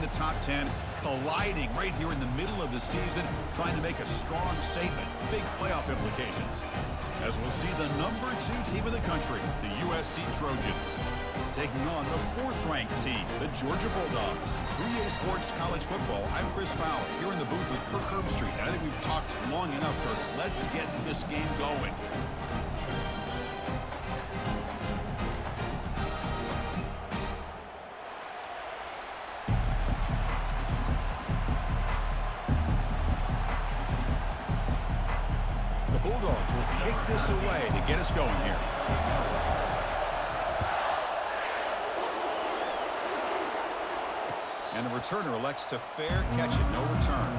the top 10, colliding right here in the middle of the season, trying to make a strong statement. Big playoff implications. As we'll see the number 2 team in the country, the USC Trojans, taking on the 4th-ranked team, the Georgia Bulldogs. 3A Sports College Football, I'm Chris Fowler, here in the booth with Kirk Herbstreit. I think we've talked long enough, Kirk. Let's get this game going. The Bulldogs will kick this away to get us going here. And the returner elects to fair catch it, no return.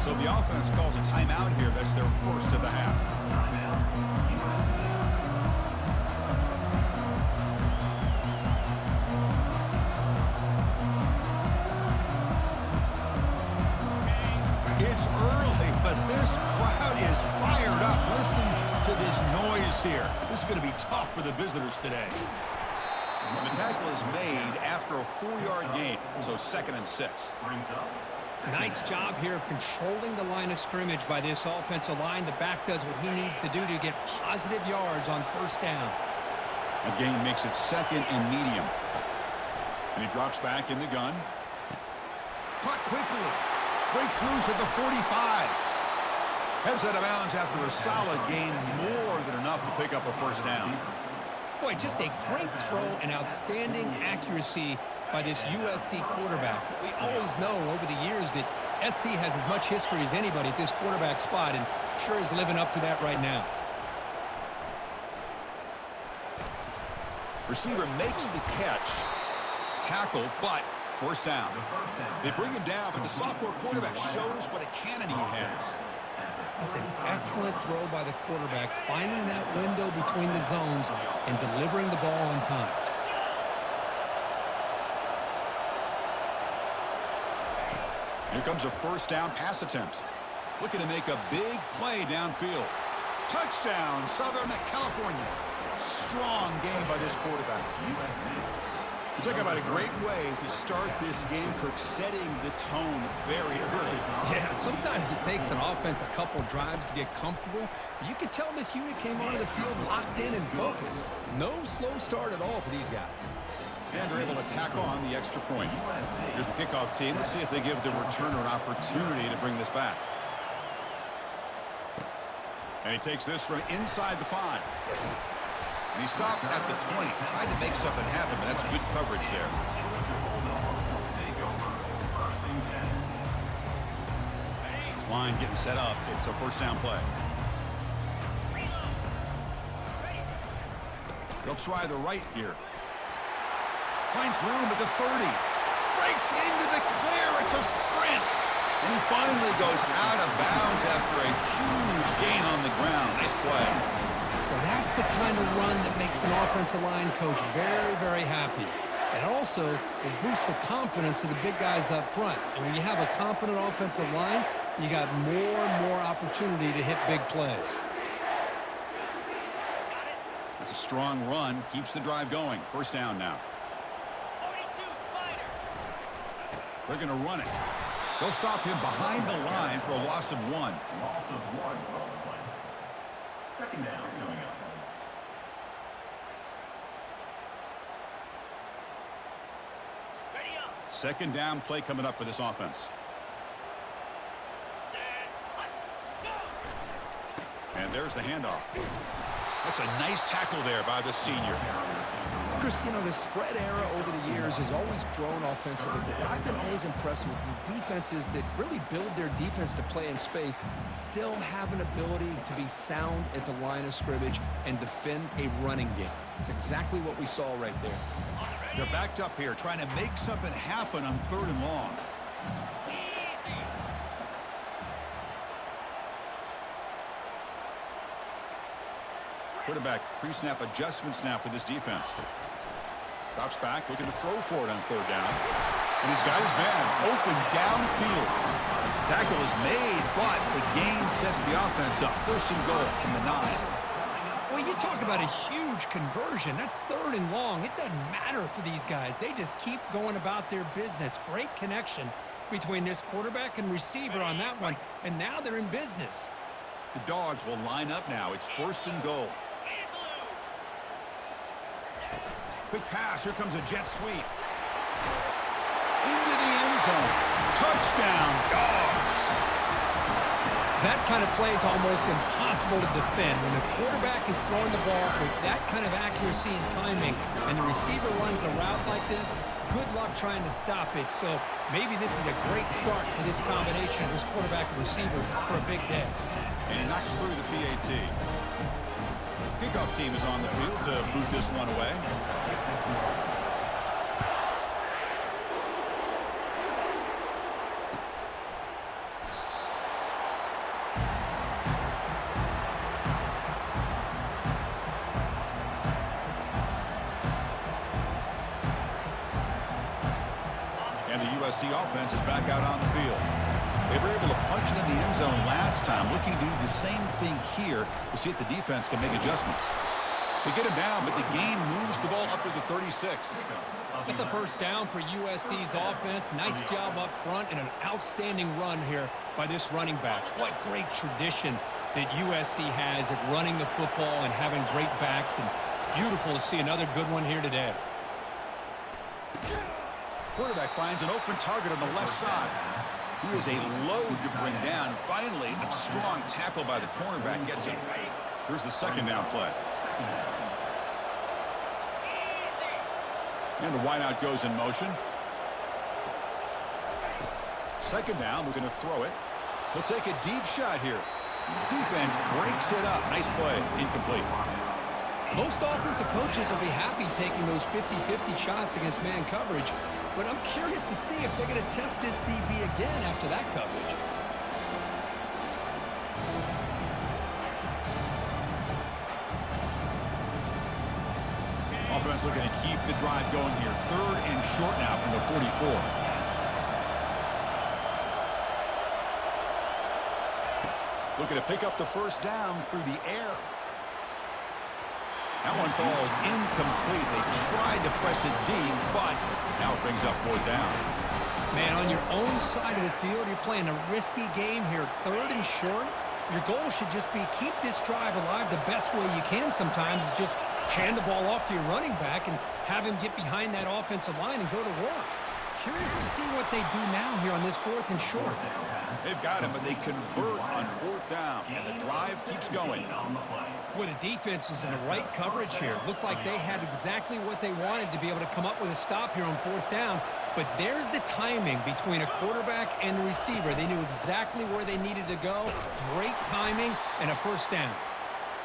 So the offense calls a timeout here. That's their first of the half. It's early, but this crowd is fired up. Listen to this noise here. This is going to be tough for the visitors today. And the tackle is made after a 4-yard gain, so 2nd and 6. Nice job here of controlling the line of scrimmage by this offensive line. The back does what he needs to do to get positive yards on 1st down. A gain makes it 2nd and medium. And he drops back in the gun. Caught quickly. Breaks loose at the 45. Heads out of bounds after a solid gain, more than enough to pick up a 1st down. Boy, just a great throw and outstanding accuracy by this USC quarterback. We always know over the years that SC has as much history as anybody at this quarterback spot, and sure is living up to that right now. Receiver makes the catch. Tackle, but 1st down. They bring him down, but the sophomore quarterback shows what a cannon he has. That's an excellent throw by the quarterback, finding that window between the zones and delivering the ball on time. Here comes a 1st down pass attempt. Looking to make a big play downfield. Touchdown, Southern California. Strong game by this quarterback. Talk about a great way to start this game, Kirk, setting the tone very early. Yeah, sometimes it takes an offense a couple drives to get comfortable. But you could tell this unit came onto the field locked in and focused. No slow start at all for these guys. And they're able to tack on the extra point. Here's the kickoff team. Let's see if they give the returner an opportunity to bring this back. And he takes this from inside the 5. And he stopped at the 20. Tried to make something happen, but that's good coverage there. This line getting set up. It's a 1st down play. They'll try the right here. Finds room at the 30. Breaks into the clear. It's a sprint. And he finally goes out of bounds after a huge gain on the ground. Nice play. Well, that's the kind of run that makes an offensive line coach very, very happy. And also will boost the confidence of the big guys up front. And when you have a confident offensive line, you got more and more opportunity to hit big plays. That's a strong run. Keeps the drive going. 1st down now. They're going to run it. They'll stop him behind the line for a loss of 1. Loss of 1. 2nd down coming up. Second down play coming up for this offense. And there's the handoff. That's a nice tackle there by the senior. Chris, you know, the spread era over the years has always grown offensively. But I've been always impressed with defenses that really build their defense to play in space, still have an ability to be sound at the line of scrimmage and defend a running game. It's exactly what we saw right there. They're backed up here, trying to make something happen on 3rd and long. Quarterback pre-snap adjustments now for this defense. Drops back, looking to throw for it on 3rd down. And he's got his man open downfield. Tackle is made, but the gain sets the offense up. First and goal from the 9. Well, you talk about a huge conversion. That's 3rd and long. It doesn't matter for these guys. They just keep going about their business. Great connection between this quarterback and receiver on that one, and now they're in business. The Dogs will line up now. It's first and goal. Quick pass. Here comes a jet sweep. Into the end zone. Touchdown, Dogs. That kind of play is almost impossible to defend. When the quarterback is throwing the ball with that kind of accuracy and timing, and the receiver runs a route like this, good luck trying to stop it. So maybe this is a great start for this combination, this quarterback and receiver, for a big day. And he knocks through the PAT. Kickoff team is on the field to boot this one away. And the USC offense is back out on the field. They were able to punch it in the end zone last time, looking to do the same thing here to see if the defense can make adjustments. They get him down, but the gain moves the ball up to the 36. That's a first down for USC's offense. Nice job up front and an outstanding run here by this running back. What great tradition that USC has at running the football and having great backs, and it's beautiful to see another good one here today. Quarterback finds an open target on the left side. He is a load to bring down. Finally, a strong tackle by the cornerback gets him. Here's the second down play. And the wideout goes in motion. Second down, we're going to throw it. He'll take a deep shot here. Defense breaks it up. Nice play. Incomplete. Most offensive coaches will be happy taking those 50-50 shots against man coverage, but I'm curious to see if they're going to test this DB again after that coverage. Offense looking to keep the drive going here. 3rd and short now from the 44. Looking to pick up the first down through the air. That one falls incomplete. They tried to press it deep, but now it brings up 4th down. Man, on your own side of the field, you're playing a risky game here. 3rd and short. Your goal should just be keep this drive alive the best way you can sometimes is just hand the ball off to your running back and have him get behind that offensive line and go to work. Curious to see what they do now here on this 4th and short. They've got him, but they convert on 4th down, and the drive keeps going. Well, the defense was in the right coverage here. Looked like they had exactly what they wanted to be able to come up with a stop here on 4th down. But there's the timing between a quarterback and the receiver. They knew exactly where they needed to go. Great timing and a first down.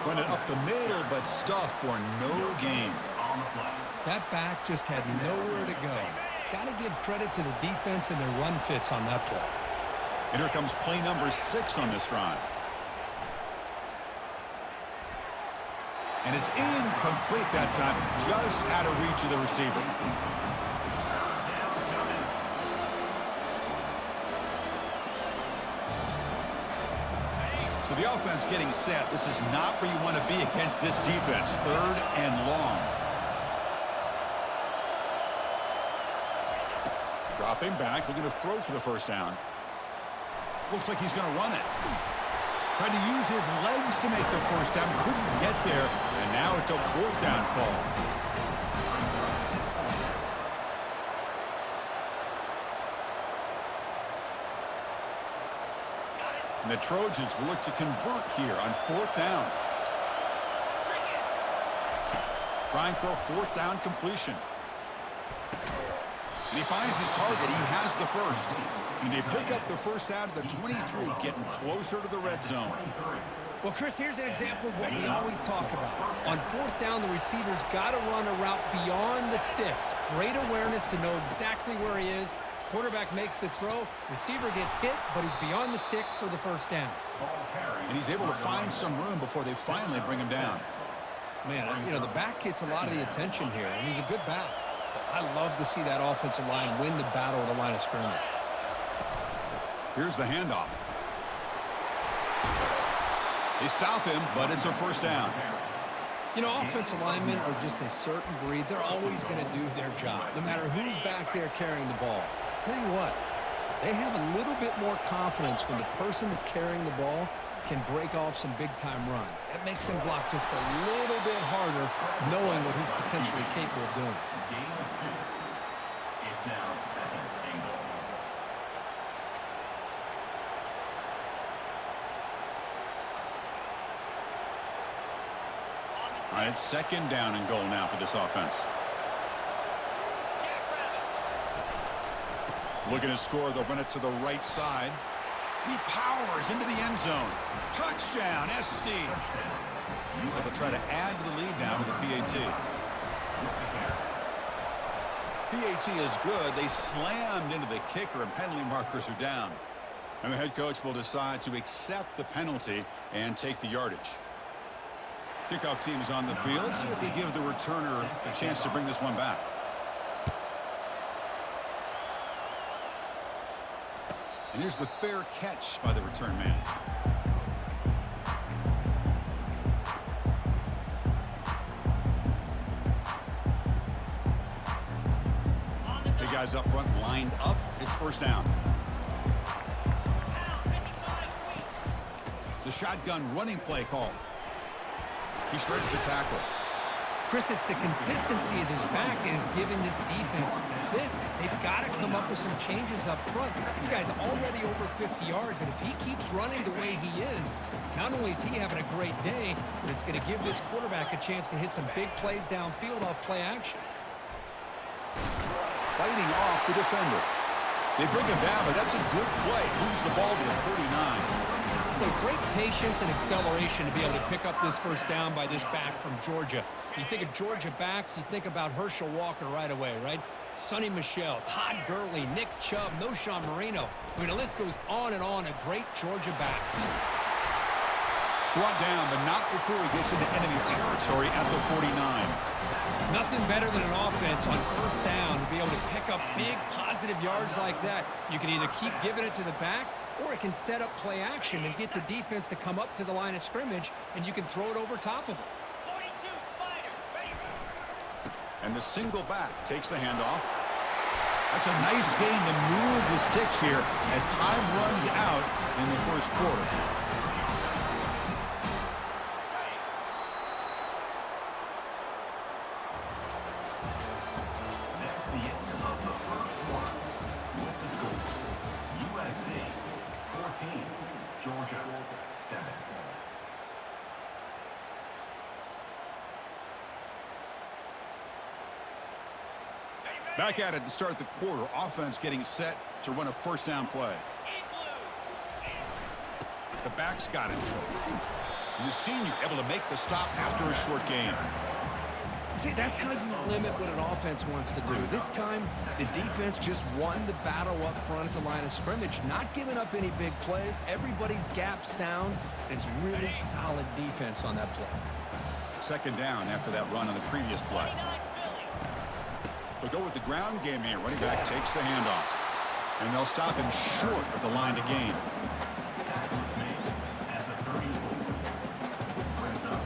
Running up the middle, but stuff for no gain. That back just had nowhere to go. Got to give credit to the defense and their run fits on that play. And here comes play number 6 on this drive. And it's incomplete that time, just out of reach of the receiver. So the offense getting set. This is not where you want to be against this defense. 3rd and long. Dropping back, looking to throw for the first down. Looks like he's going to run it. Tried to use his legs to make the first down. Couldn't get there. And now it's a 4th down call. And the Trojans will look to convert here on 4th down. Trying for a 4th down completion. And he finds his target. He has the first. And they pick up the first down to the 23, getting closer to the red zone. Well, Chris, here's an example of what we always talk about. On 4th down, the receiver's got to run a route beyond the sticks. Great awareness to know exactly where he is. Quarterback makes the throw. Receiver gets hit, but he's beyond the sticks for the first down. And he's able to find some room before they finally bring him down. Man, you know, the back gets a lot of the attention here, and he's a good back. I love to see that offensive line win the battle at the line of scrimmage. Here's the handoff. They stop him, but it's a first down. You know, offensive linemen are just a certain breed. They're always going to do their job, no matter who's back there carrying the ball. I'll tell you what, they have a little bit more confidence when the person that's carrying the ball can break off some big-time runs. That makes them block just a little bit harder, knowing what he's potentially capable of doing. Gain of 2. It's now 2nd and goal. All right, it's 2nd down and goal now for this offense. Looking to score, they'll run it to the right side. He powers into the end zone. Touchdown, SC. They'll try to add to the lead now with a PAT. PAT is good. They slammed into the kicker, and penalty markers are down. And the head coach will decide to accept the penalty and take the yardage. Kickoff team is on the field. See if they give the returner a chance to bring this one back. And here's the fair catch by the return man. The guys up front lined up. It's first down. The shotgun running play call. He shreds the tackle. Chris, it's the consistency of this back that is giving this defense fits. They've got to come up with some changes up front. This guy's already over 50 yards, and if he keeps running the way he is, not only is he having a great day, but it's going to give this quarterback a chance to hit some big plays downfield off play action. Fighting off the defender. They bring him down, but that's a good play. Moves the ball to the 39. Well, great patience and acceleration to be able to pick up this first down by this back from Georgia. You think of Georgia backs, you think about Herschel Walker right away, right? Sonny Michel, Todd Gurley, Nick Chubb, Noshawn Marino. I mean, the list goes on and on of great Georgia backs. Brought down, but not before he gets into enemy territory at the 49. Nothing better than an offense on first down to be able to pick up big positive yards like that. You can either keep giving it to the back, or it can set up play action and get the defense to come up to the line of scrimmage, and you can throw it over top of them. And the single back takes the handoff. That's a nice game to move the sticks here as time runs out in the first quarter. That's the end of the first quarter. With the score, USC 14, Georgia 7. Back at it to start the quarter. Offense getting set to run a first down play. The back's got it. And the senior able to make the stop after a short gain. See, that's how you limit what an offense wants to do. This time, the defense just won the battle up front at the line of scrimmage, not giving up any big plays. Everybody's gap sound. It's really solid defense on that play. Second down after that run on the previous play. They'll go with the ground game here. Running back takes the handoff. And they'll stop him short of the line to gain. At the 34. Brings up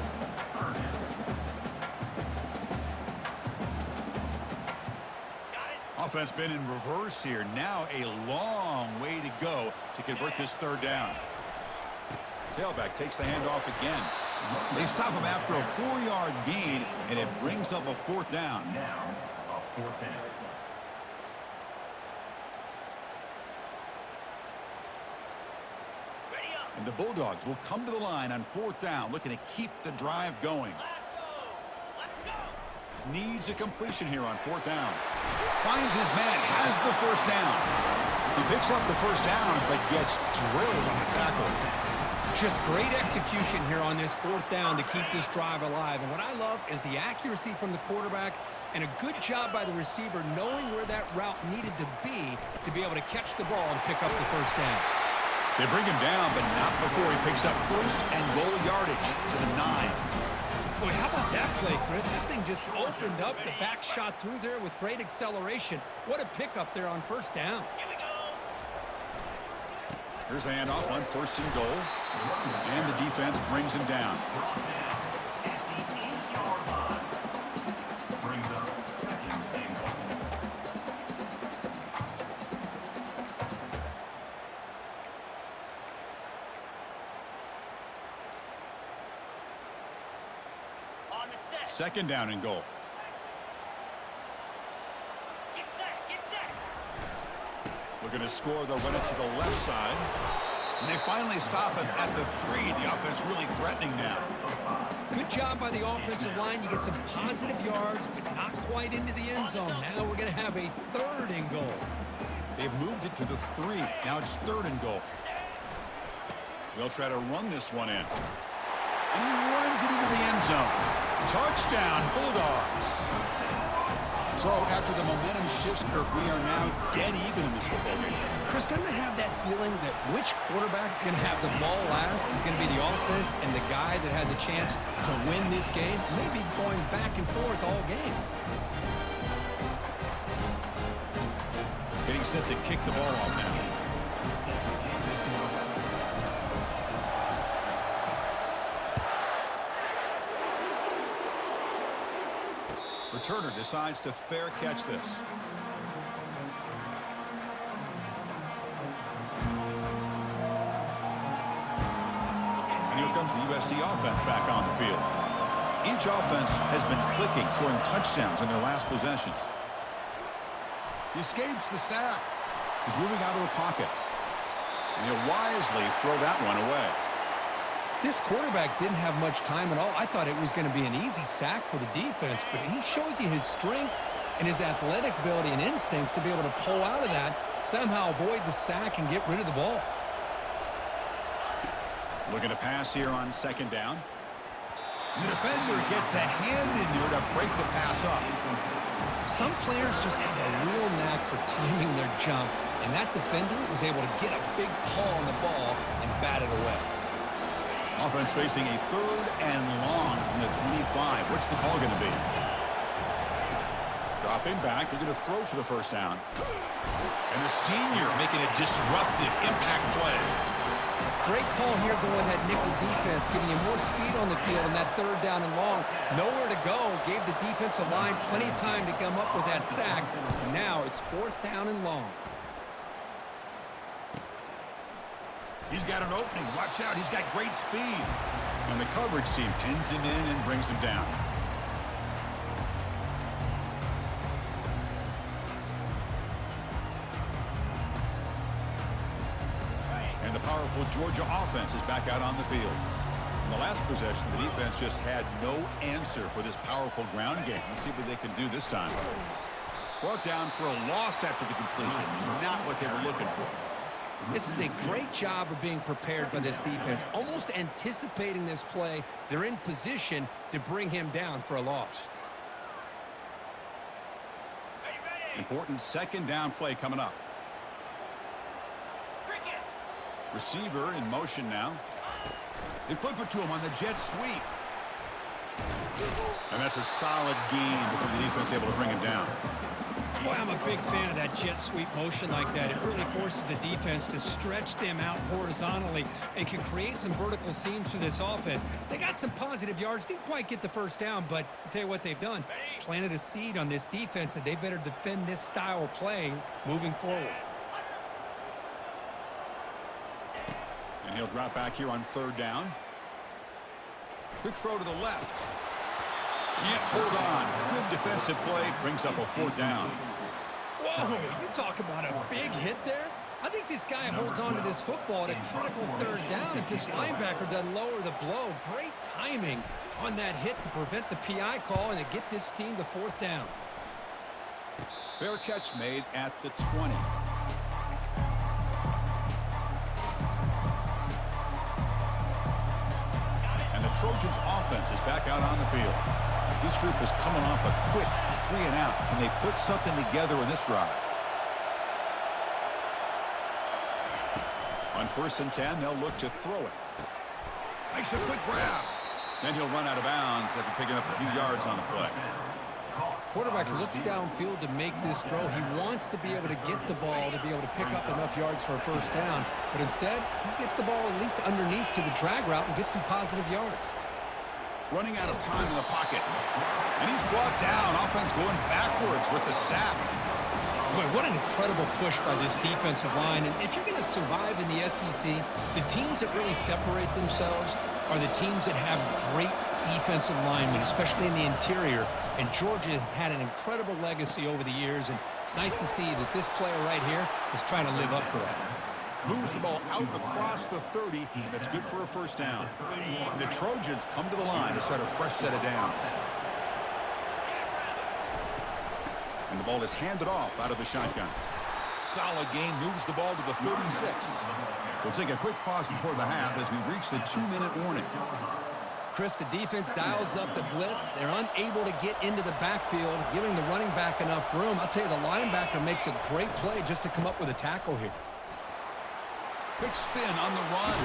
third down. Offense been in reverse here. Now a long way to go to convert this third down. Tailback takes the handoff again. They stop him after a 4-yard gain, and it brings up a fourth down. Now, a fourth down. And the Bulldogs will come to the line on fourth down, looking to keep the drive going. Needs a completion here on fourth down. Finds his man, has the first down. He picks up the first down, but gets drilled on the tackle. Just great execution here on this fourth down to keep this drive alive. And what I love is the accuracy from the quarterback and a good job by the receiver knowing where that route needed to be able to catch the ball and pick up the first down. They bring him down, but not before he picks up first and goal yardage to the 9. Boy, how about that play, Chris? That thing just opened up. The back shot through there with great acceleration. What a pickup there on first down. Here's the handoff on 1st and goal. And the defense brings him down. Brings up 2nd and goal. On the set. 2nd down and goal. Get set. Get set. Looking to score, they'll run it to the left side. And they finally stop it at the 3. The offense really threatening now. Good job by the offensive line. You get some positive yards, but not quite into the end zone. Now we're going to have a 3rd and goal. They've moved it to the 3. Now it's 3rd and goal. They'll try to run this one in. And he runs it into the end zone. Touchdown, Bulldogs. So after the momentum shifts, Kirk, we are now dead even in this football game. Chris, doesn't it have that feeling that which quarterback is going to have the ball last is going to be the offense, and the guy that has a chance to win this game may be going back and forth all game? Getting set to kick the ball off now. Returner decides to fair catch this. And here comes the USC offense back on the field. Each offense has been clicking, scoring touchdowns in their last possessions. He escapes the sack. He's moving out of the pocket. And he'll wisely throw that one away. This quarterback didn't have much time at all. I thought it was going to be an easy sack for the defense, but he shows you his strength and his athletic ability and instincts to be able to pull out of that, somehow avoid the sack and get rid of the ball. Looking to pass here on 2nd down. The defender gets a hand in there to break the pass up. Some players just have a real knack for timing their jump, and that defender was able to get a big paw on the ball and bat it away. Offense facing a 3rd and long from the 25. What's the call going to be? Dropping back. They're going to throw for the 1st down. And the senior making a disruptive impact play. Great call here going with that nickel defense, giving you more speed on the field on that 3rd down and long. Nowhere to go. Gave the defensive line plenty of time to come up with that sack. And now it's 4th down and long. He's got an opening. Watch out. He's got great speed. And the coverage team pins him in and brings him down. And the powerful Georgia offense is back out on the field. In the last possession, the defense just had no answer for this powerful ground game. Let's see what they can do this time. Brought down for a loss after the completion. Not what they were looking for. This is a great job of being prepared by this defense, almost anticipating this play. They're in position to bring him down for a loss. Important 2nd down play coming up. Receiver in motion now. They flip it to him on the jet sweep. And that's a solid gain before the defense able to bring him down. Boy, I'm a big fan of that jet sweep motion like that. It really forces the defense to stretch them out horizontally and can create some vertical seams for this offense. They got some positive yards, didn't quite get the 1st down, but I'll tell you what they've done. Planted a seed on this defense that they better defend this style of play moving forward. And he'll drop back here on 3rd down. Quick throw to the left. Can't hold on. Good defensive play. Brings up a 4th down. Whoa, you talk about a big hit there. I think this guy holds on to this football at a critical 3rd down if this linebacker doesn't lower the blow. Great timing on that hit to prevent the PI call and to get this team to 4th down. Fair catch made at the 20. And the Trojans offense is back out on the field. This group is coming off a quick 3-and-out. Can they put something together in this drive? On 1st and 10, they'll look to throw it. Makes a quick grab. Then he'll run out of bounds after picking up a few yards on the play. Quarterback looks downfield to make this throw. He wants to be able to get the ball to be able to pick up enough yards for a first down. But instead, he gets the ball at least underneath to the drag route and gets some positive yards. Running out of time in the pocket. And he's brought down. Offense going backwards with the sack. Boy, what an incredible push by this defensive line. And if you're going to survive in the SEC, the teams that really separate themselves are the teams that have great defensive linemen, especially in the interior. And Georgia has had an incredible legacy over the years, and it's nice to see that this player right here is trying to live up to that. Moves the ball out across the 30. That's good for a first down. And the Trojans come to the line to start a fresh set of downs. And the ball is handed off out of the shotgun. Solid gain, moves the ball to the 36. We'll take a quick pause before the half as we reach the 2-minute warning. Chris, the defense dials up the blitz. They're unable to get into the backfield, giving the running back enough room. I'll tell you, the linebacker makes a great play just to come up with a tackle here. Quick spin on the run.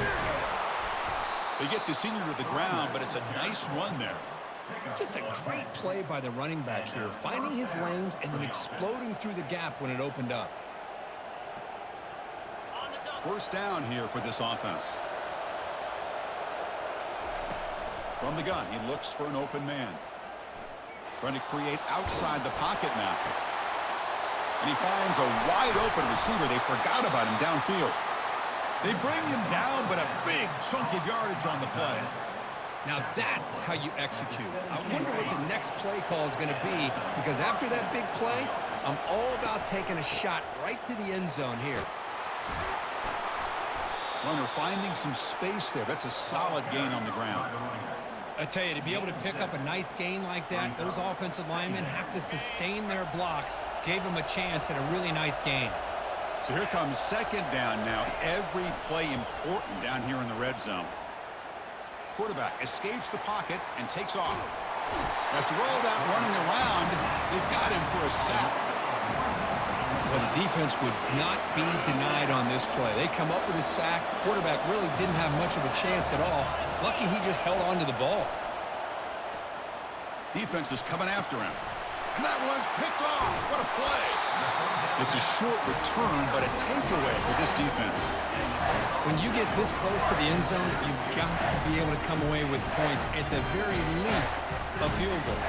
They get the senior to the ground, but it's a nice run there. Just a great play by the running back here, finding his lanes and then exploding through the gap when it opened up. First down here for this offense. From the gun, he looks for an open man. Trying to create outside the pocket now. And he finds a wide open receiver. They forgot about him downfield. They bring him down, but a big chunk of yardage on the play. Now that's how you execute. I wonder what the next play call is going to be, because after that big play, I'm all about taking a shot right to the end zone here. Runner finding some space there. That's a solid gain on the ground. I tell you, to be able to pick up a nice gain like that, those offensive linemen have to sustain their blocks. Gave them a chance at a really nice gain. So here comes second down now. Every play important down here in the red zone. Quarterback escapes the pocket and takes off. After all that running around, they've got him for a sack. Well, the defense would not be denied on this play. They come up with a sack. Quarterback really didn't have much of a chance at all. Lucky he just held on to the ball. Defense is coming after him. And that one's picked off. What a play. It's a short return, but a takeaway for this defense. When you get this close to the end zone, you've got to be able to come away with points, at the very least a field goal.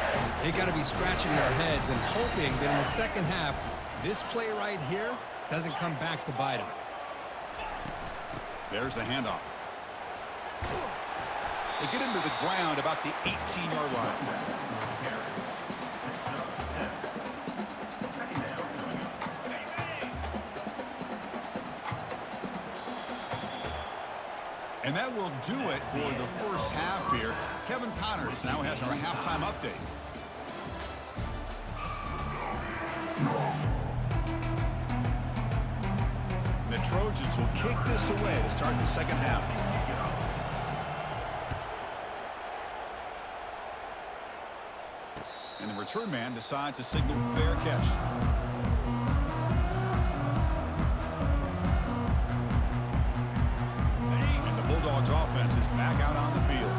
They got to be scratching their heads and hoping that in the second half, this play right here doesn't come back to bite them. There's the handoff. They get him to the ground about the 18-yard line. And that will do it for the first half here. Kevin Connors now has our halftime update. The Trojans will kick this away to start the second half. And the return man decides to signal fair catch. And the Bulldogs offense is back out on the field.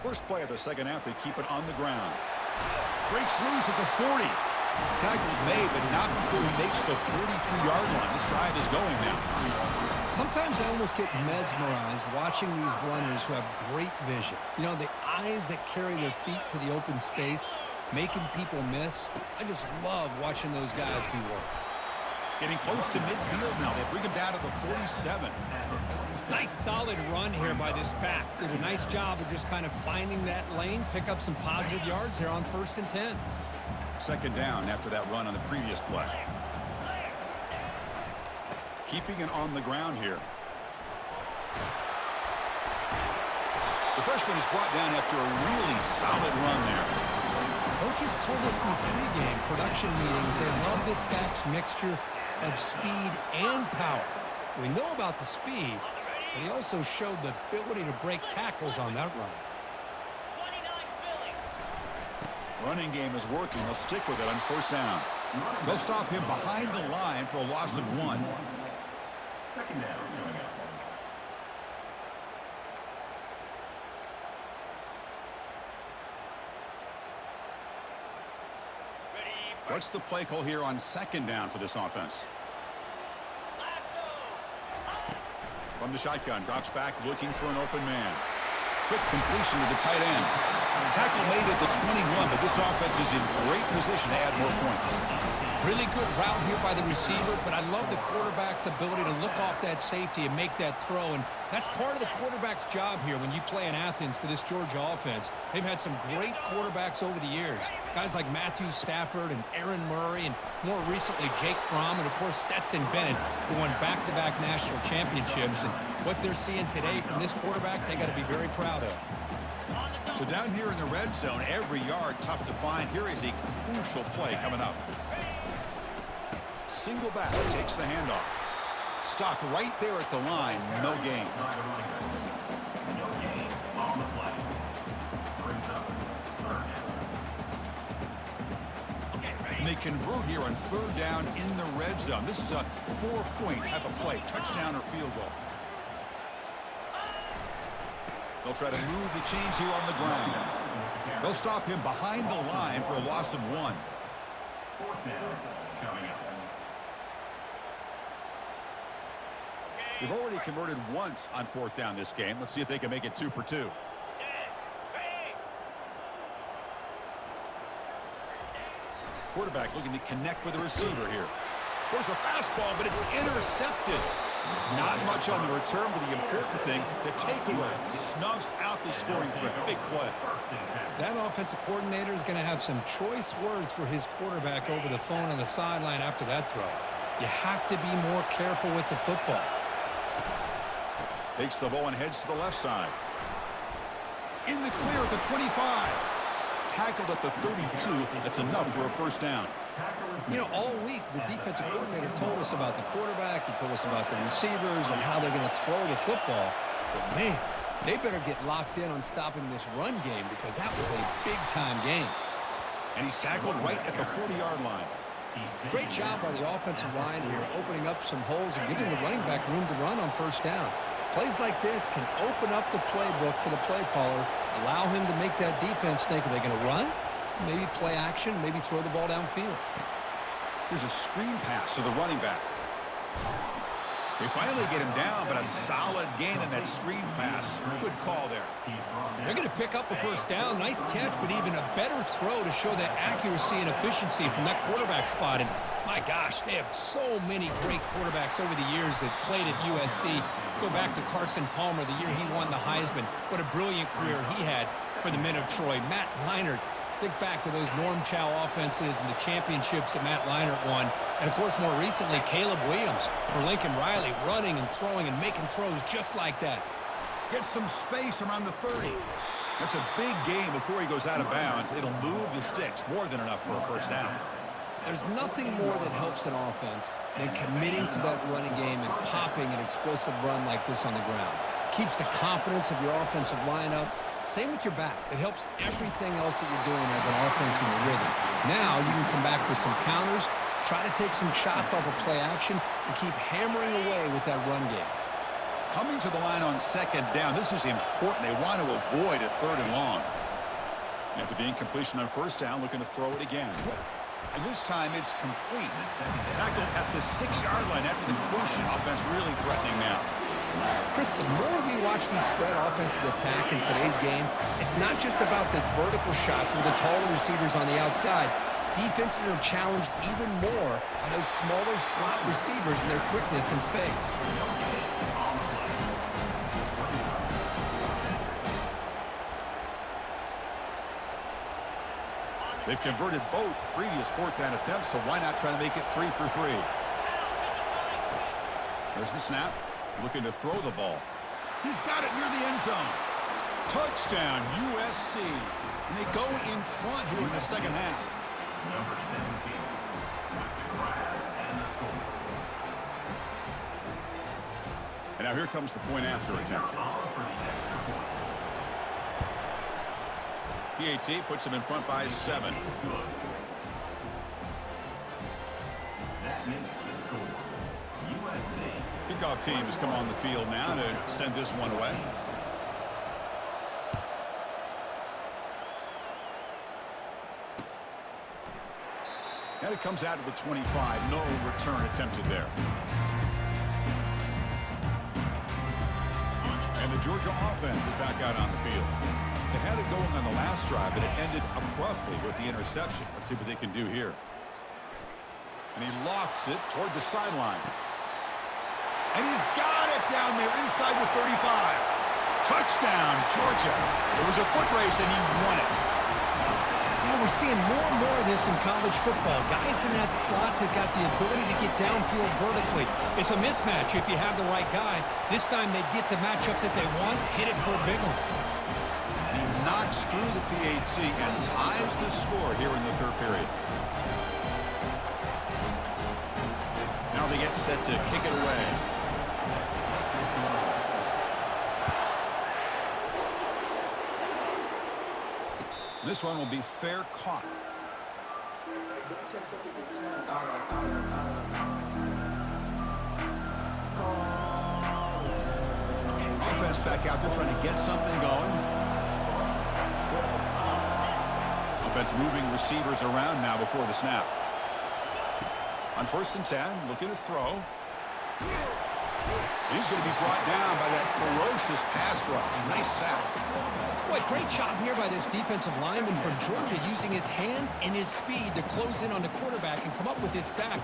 First play of the second half, they keep it on the ground. Breaks loose at the 40. Tackle's made, but not before he makes the 43-yard line. This drive is going now. Sometimes I almost get mesmerized watching these runners who have great vision. You know, the eyes that carry their feet to the open space, making people miss. I just love watching those guys do work. Getting close to midfield now. They bring him down to the 47. Nice solid run here by this back. Did a nice job of just kind of finding that lane, pick up some positive yards here on 1st and 10. Second down after that run on the previous play. Keeping it on the ground here. The freshman is brought down after a really solid run there. Coaches told us in the pregame production meetings they love this back's mixture of speed and power. We know about the speed, but he also showed the ability to break tackles on that run. Running game is working. They'll stick with it on first down. They'll stop him behind the line for a loss of 1. Second down. What's the play call here on second down for this offense? From the shotgun, drops back, looking for an open man. Quick completion to the tight end. Tackle made at the 21, but this offense is in great position to add more points. Really good route here by the receiver, but I love the quarterback's ability to look off that safety and make that throw, and that's part of the quarterback's job here when you play in Athens for this Georgia offense. They've had some great quarterbacks over the years, guys like Matthew Stafford and Aaron Murray, and more recently Jake Fromm, and of course Stetson Bennett, who won back-to-back national championships. And what they're seeing today from this quarterback, they got to be very proud of. So down here in the red zone, every yard tough to find. Here is a crucial play coming up. Single back takes the handoff. Stopped right there at the line. No gain. No gain on the play. Brings up third down. And they convert here on third down in the red zone. This is a 4-point type of play, touchdown or field goal. They'll try to move the chains here on the ground. They'll stop him behind the line for a loss of 1. Fourth down coming up. They've already converted once on fourth down this game. Let's see if they can make it 2 for 2. Quarterback looking to connect with the receiver here. There's a fastball, but it's intercepted. Not much on the return, but the important thing, the takeaway, snuffs out the scoring threat. Big play. That offensive coordinator is going to have some choice words for his quarterback over the phone on the sideline after that throw. You have to be more careful with the football. Takes the ball and heads to the left side. In the clear at the 25. Tackled at the 32. That's enough for a first down. You know, all week the defensive coordinator told us about the quarterback. He told us about the receivers and how they're going to throw the football. But, man, they better get locked in on stopping this run game because that was a big-time game. And he's tackled right at the 40-yard line. Great job by the offensive line here, opening up some holes and giving the running back room to run on first down. Plays like this can open up the playbook for the play caller, allow him to make that defense think, are they going to run? Maybe play action, maybe throw the ball downfield. Here's a screen pass to the running back. They finally get him down, but a solid gain in that screen pass. Good call there. They're going to pick up a first down. Nice catch, but even a better throw to show that accuracy and efficiency from that quarterback spot. And my gosh, they have so many great quarterbacks over the years that played at USC. Go back to Carson Palmer, the year he won the Heisman. What a brilliant career he had for the men of Troy. Matt Leinart. Think back to those Norm Chow offenses and the championships that Matt Leinart won. And, of course, more recently, Caleb Williams for Lincoln Riley, running and throwing and making throws just like that. Gets some space around the 30. That's a big gain before he goes out of bounds. It'll move the sticks, more than enough for a first down. There's nothing more that helps an offense than committing to that running game and popping an explosive run like this on the ground. Keeps the confidence of your offensive lineup. Same with your back. It helps everything else that you're doing as an offense in the rhythm. Now you can come back with some counters, try to take some shots off of play action, and keep hammering away with that run game. Coming to the line on second down, this is important. They want to avoid a third and long. After the incompletion on first down, looking to throw it again. And this time it's complete. Tackled at the 6-yard line after the completion. Offense really threatening now. Chris, the more we watch these spread offenses attack in today's game, it's not just about the vertical shots with the taller receivers on the outside. Defenses are challenged even more by those smaller slot receivers and their quickness in space. They've converted both previous fourth down attempts, so why not try to make it 3 for 3? There's the snap. Looking to throw the ball. He's got it near the end zone. Touchdown, USC. And they go in front here in the second half. Number 17 with the grab and the score. And now here comes the point after attempt. For the extra point. PAT puts him in front by 7. Is good. That makes the score. USC. Kickoff team has come on the field now to send this one away. And it comes out of the 25. No return attempted there. And the Georgia offense is back out on the field. They had it going on the last drive, but it ended abruptly with the interception. Let's see what they can do here. And he lofts it toward the sideline. And he's got it down there inside the 35. Touchdown, Georgia. It was a foot race, and he won it. Yeah, we're seeing more and more of this in college football. Guys in that slot that got the ability to get downfield vertically. It's a mismatch if you have the right guy. This time they get the matchup that they want, hit it for a big one. He knocks through the PAT and ties the score here in the third period. Now they get set to kick it away. This one will be fair caught. Offense back out there trying to get something going. Offense moving receivers around now before the snap. On 1st and 10, looking to throw. He's going to be brought down by that ferocious pass rush. Nice sack. Boy, great job here by this defensive lineman from Georgia using his hands and his speed to close in on the quarterback and come up with this sack.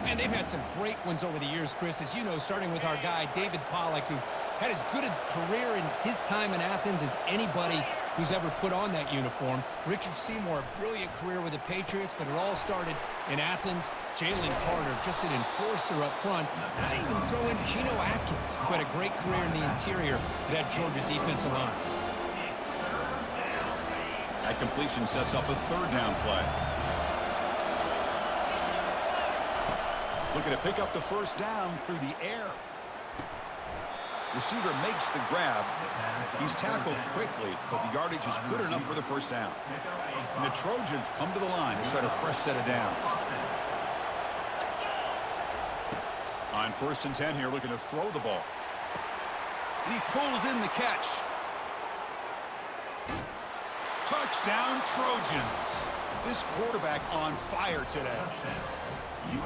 And they've had some great ones over the years, Chris, as you know, starting with our guy, David Pollock, who had as good a career in his time in Athens as anybody who's ever put on that uniform. Richard Seymour, a brilliant career with the Patriots, but it all started in Athens. Jalen Carter, just an enforcer up front. And I even throw in Geno Atkins, who had a great career in the interior of that Georgia defensive line. That completion sets up a third down play. Looking to pick up the first down through the air. Receiver makes the grab. He's tackled quickly, but the yardage is good enough for the first down. And the Trojans come to the line to start a fresh set of downs. On 1st and 10 here, looking to throw the ball. And he pulls in the catch. Touchdown, Trojans. This quarterback on fire today.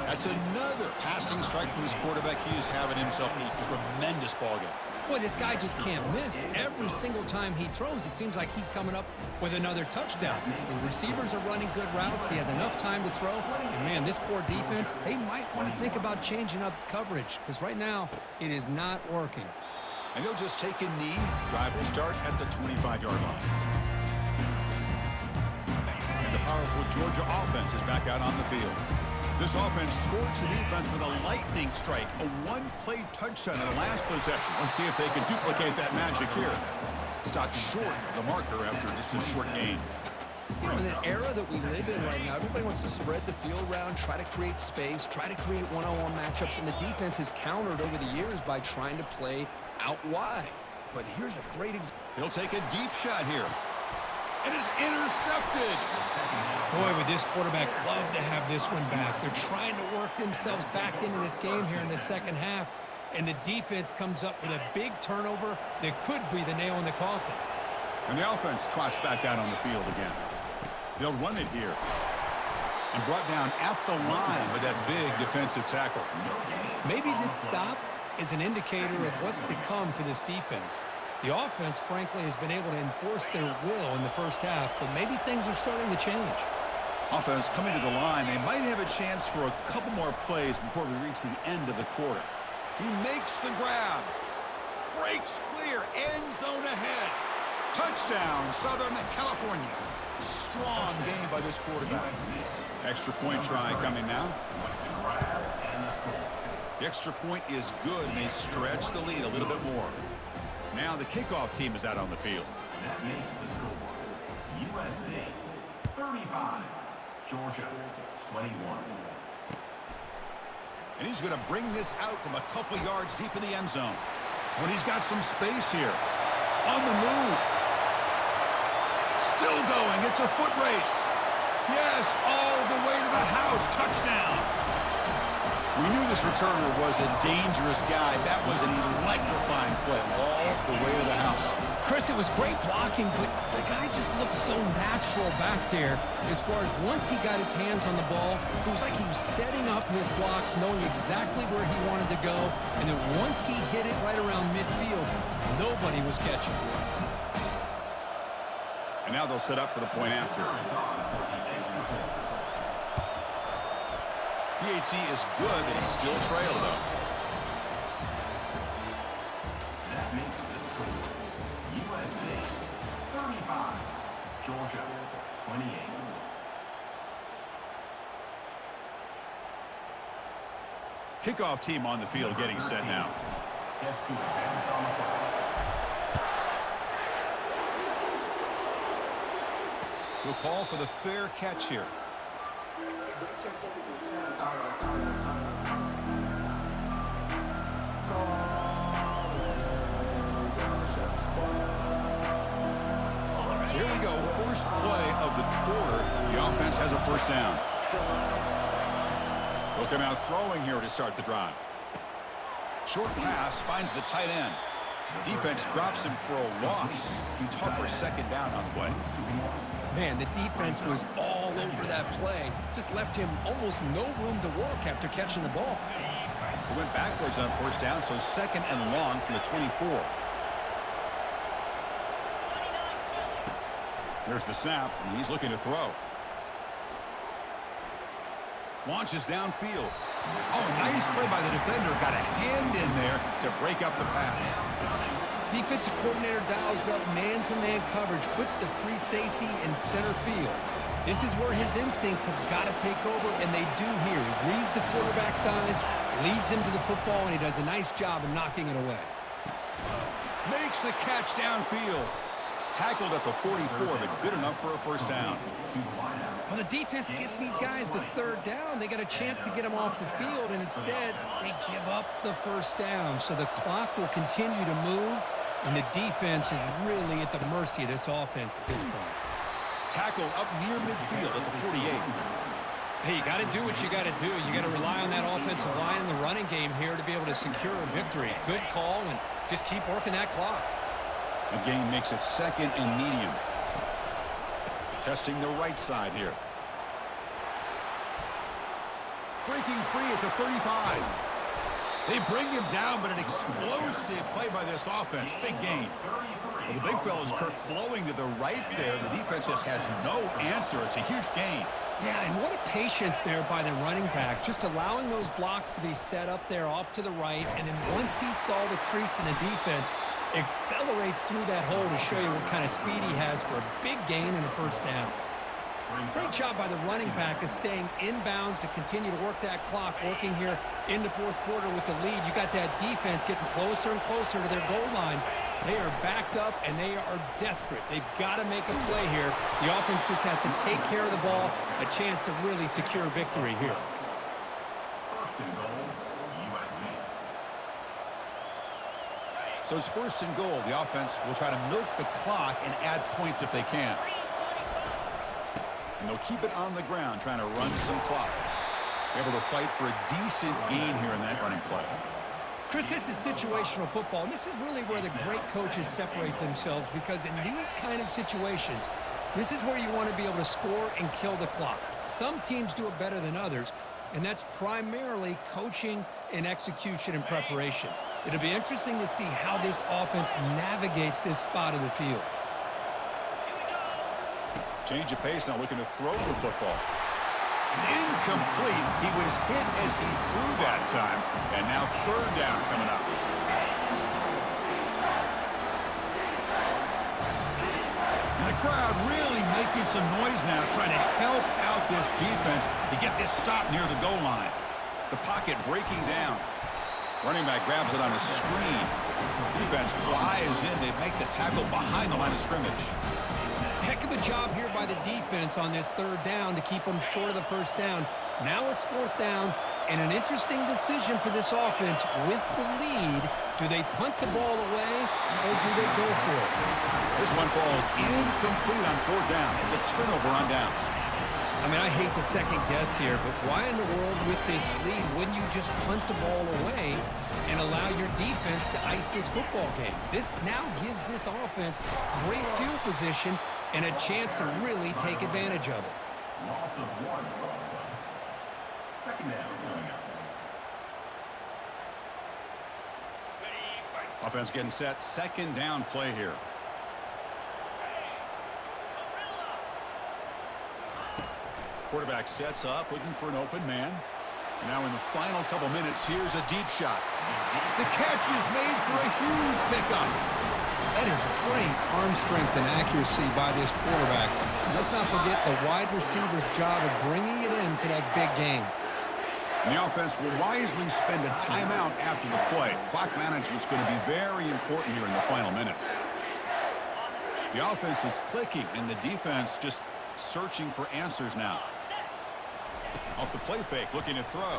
That's another passing strike from this quarterback. He is having himself a tremendous ballgame. Boy, this guy just can't miss. Every single time he throws, it seems like he's coming up with another touchdown. The receivers are running good routes. He has enough time to throw. And, man, this poor defense, they might want to think about changing up coverage because right now it is not working. And he'll just take a knee. Drive will start at the 25-yard line. And the powerful Georgia offense is back out on the field. This offense scores the defense with a lightning strike, a one-play touchdown in the last possession. Let's see if they can duplicate that magic here. Stopped short of the marker after just a short gain. You know, in the era that we live in right now, everybody wants to spread the field around, try to create space, try to create one-on-one matchups, and the defense has countered over the years by trying to play out wide. But here's a great example. He'll take a deep shot here. It is intercepted. Boy, would this quarterback love to have this one back. They're trying to work themselves back into this game here in the second half, and the defense comes up with a big turnover that could be the nail in the coffin. And the offense trots back out on the field again. They'll run it here. And brought down at the line with that big defensive tackle. Maybe this stop is an indicator of what's to come for this defense. The offense, frankly, has been able to enforce their will in the first half, but maybe things are starting to change. Offense coming to the line. They might have a chance for a couple more plays before we reach the end of the quarter. He makes the grab. Breaks clear. End zone ahead. Touchdown, Southern California. Strong game by this quarterback. Extra point try coming now. The extra point is good, and they stretch the lead a little bit more. Now the kickoff team is out on the field. That makes the score USC 35, Georgia 21. And he's going to bring this out from a couple yards deep in the end zone. When he's got some space here. On the move. Still going. It's a foot race. Yes, all the way to the house. Touchdown. We knew this returner was a dangerous guy. That was an electrifying play all the way to the house. Chris, Chris, it was great blocking, but the guy just looked so natural back there as far as once he got his hands on the ball, it was like he was setting up his blocks, knowing exactly where he wanted to go, and then once he hit it right around midfield, nobody was catching. And now they'll set up for the point after. PAT is good. They still trail, though. That makes the score USA 35, Georgia 28. Kickoff team on the field getting set now. Set to advance on the fly. We'll call for the fair catch here. So here we go, first play of the quarter. The offense has a first down. They'll come out throwing here to start the drive. Short pass finds the tight end. Defense drops him for a loss. Tougher second down on the way. Man, the defense was all over that play. Just left him almost no room to work after catching the ball. He went backwards on first down, so second and long from the 24. There's the snap, and he's looking to throw. Launches downfield. Oh, nice play by the defender. Got a hand in there to break up the pass. Defensive coordinator dials up man-to-man coverage, puts the free safety in center field. This is where his instincts have got to take over, and they do here. He reads the quarterback's eyes, leads him to the football, and he does a nice job of knocking it away. Makes the catch downfield. Tackled at the 44, but good enough for a first down. Well, the defense gets these guys to third down. They got a chance to get them off the field, and instead they give up the first down. So the clock will continue to move, and the defense is really at the mercy of this offense at this point. Tackled up near midfield at the 48. Hey, you got to do what you got to do. You got to rely on that offensive line in the running game here to be able to secure a victory. Good call, and just keep working that clock. The game makes it second and medium. Testing the right side here. Breaking free at the 35. They bring him down, but an explosive play by this offense. Big gain. Well, the big fella's Kirk flowing to the right there. The defense just has no answer. It's a huge gain. Yeah, and what a patience there by the running back, just allowing those blocks to be set up there off to the right, and then once he saw the crease in the defense, accelerates through that hole to show you what kind of speed he has for a big gain and a first down. Great job by the running back of staying inbounds to continue to work that clock, working here in the fourth quarter with the lead. You got that defense getting closer and closer to their goal line. They are backed up, and they are desperate. They've got to make a play here. The offense just has to take care of the ball, a chance to really secure victory here. First and goal, USC. So it's first and goal. The offense will try to milk the clock and add points if they can. And they'll keep it on the ground, trying to run some clock. Able to fight for a decent gain here in that running play. Chris, this is situational football, and this is really where the great coaches separate themselves, because in these kind of situations, this is where you want to be able to score and kill the clock. Some teams do it better than others, and that's primarily coaching and execution and preparation. It'll be interesting to see how this offense navigates this spot of the field. Change of pace, now looking to throw the football. It's incomplete. He was hit as he threw that time, and now third down coming up. And the crowd really making some noise now, trying to help out this defense to get this stop near the goal line. The pocket breaking down. Running back grabs it on a screen. Defense flies in. They make the tackle behind the line of scrimmage. Heck of a job here by the defense on this third down to keep them short of the first down. Now it's fourth down, and an interesting decision for this offense with the lead. Do they punt the ball away, or do they go for it? This one falls incomplete on fourth down. It's a turnover on downs. I mean, I hate to second guess here, but why in the world with this lead wouldn't you just punt the ball away and allow your defense to ice this football game? This now gives this offense great field position and a chance to really take advantage of it. Loss of 1. Second down coming up. Offense getting set. Second down play here. Quarterback sets up, looking for an open man. Now in the final couple minutes, here's a deep shot. The catch is made for a huge pickup. That is great arm strength and accuracy by this quarterback. Let's not forget the wide receiver's job of bringing it in for that big game. And the offense will wisely spend a timeout after the play. Clock management's going to be very important here in the final minutes. The offense is clicking, and the defense just searching for answers now. Off the play fake, looking to throw.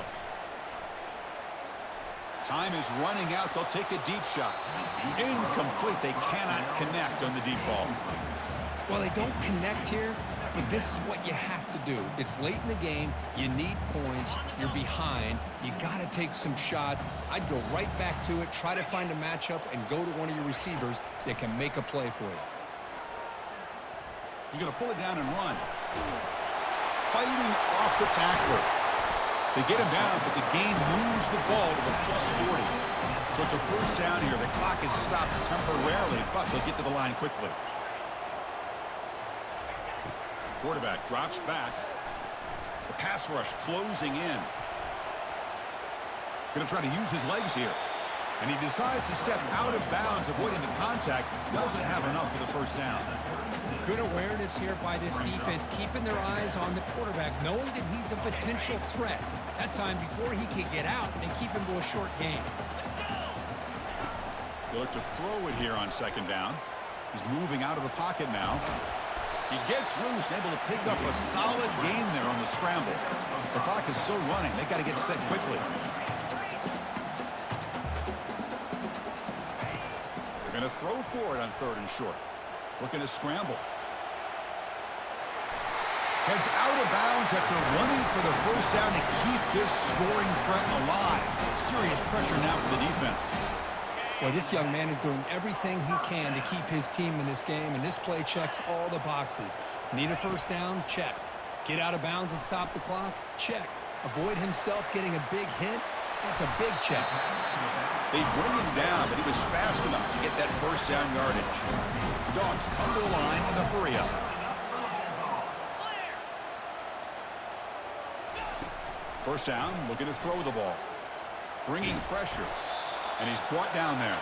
Time is running out. They'll take a deep shot. Incomplete. They cannot connect on the deep ball. Well, they don't connect here, but this is what you have to do. It's late in the game. You need points. You're behind. You got to take some shots. I'd go right back to it, try to find a matchup, and go to one of your receivers that can make a play for you. He's going to pull it down and run. Fighting off the tackler. They get him down, but the gain moves the ball to the +40. So it's a first down here. The clock is stopped temporarily, but they'll get to the line quickly. Quarterback drops back. The pass rush closing in. Going to try to use his legs here. And he decides to step out of bounds, avoiding the contact. Doesn't have enough for the first down. Good awareness here by this defense, keeping their eyes on the quarterback, knowing that he's a potential threat. That time, before he can get out, they keep him to a short gain. They look to throw it here on second down. He's moving out of the pocket now. He gets loose, able to pick up a solid gain there on the scramble. The clock is still running. They got to get set quickly. They're going to throw for it on third and short. Looking to scramble. Heads out of bounds after running for the first down to keep this scoring threat alive. Serious pressure now for the defense. Well, this young man is doing everything he can to keep his team in this game, and this play checks all the boxes. Need a first down? Check. Get out of bounds and stop the clock? Check. Avoid himself getting a big hit? That's a big check. They bring him down, but he was fast enough to get that first down yardage. The Dogs come to the line in a hurry-up. First down, looking to throw the ball. Bringing pressure. And he's brought down there.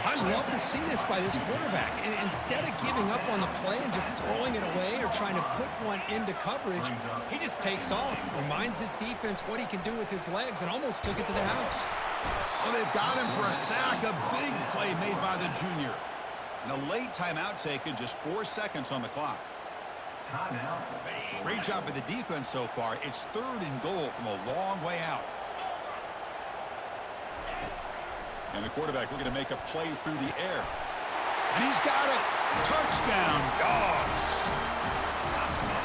I love to see this by this quarterback. And instead of giving up on the play and just throwing it away or trying to put one into coverage, he just takes off, reminds his defense what he can do with his legs, and almost took it to the house. Well, they've got him for a sack. A big play made by the junior. And a late timeout taken, just 4 seconds on the clock. Great job by the defense so far. It's third and goal from a long way out. And the quarterback looking to make a play through the air. And he's got it. Touchdown, Dogs.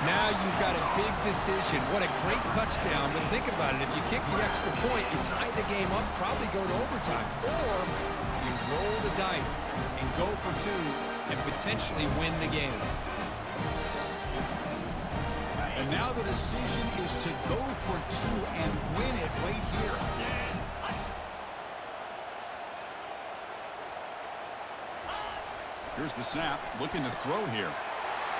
Now you've got a big decision. What a great touchdown. But think about it. If you kick the extra point, you tie the game up, probably go to overtime. Or you roll the dice and go for two and potentially win the game. And now the decision is to go for two and win it right here. Here's the snap, looking to throw here.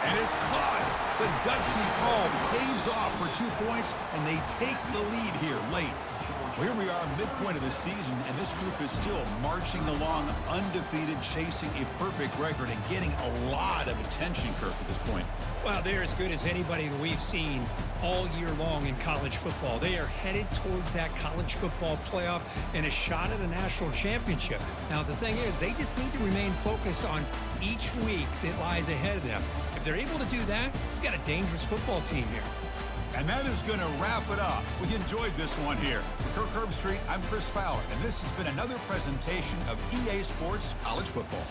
And it's caught. The gutsy call pays off for 2 points, and they take the lead here late. Well, here we are, midpoint of the season, and this group is still marching along undefeated, chasing a perfect record and getting a lot of attention, Kirk, at this point. Well, they're as good as anybody that we've seen all year long in college football. They are headed towards that college football playoff and a shot at a national championship. Now, the thing is, they just need to remain focused on each week that lies ahead of them. If they're able to do that, we've got a dangerous football team here. And that is going to wrap it up. We enjoyed this one here. For Kirk Herbstreit, I'm Chris Fowler, and this has been another presentation of EA Sports College Football.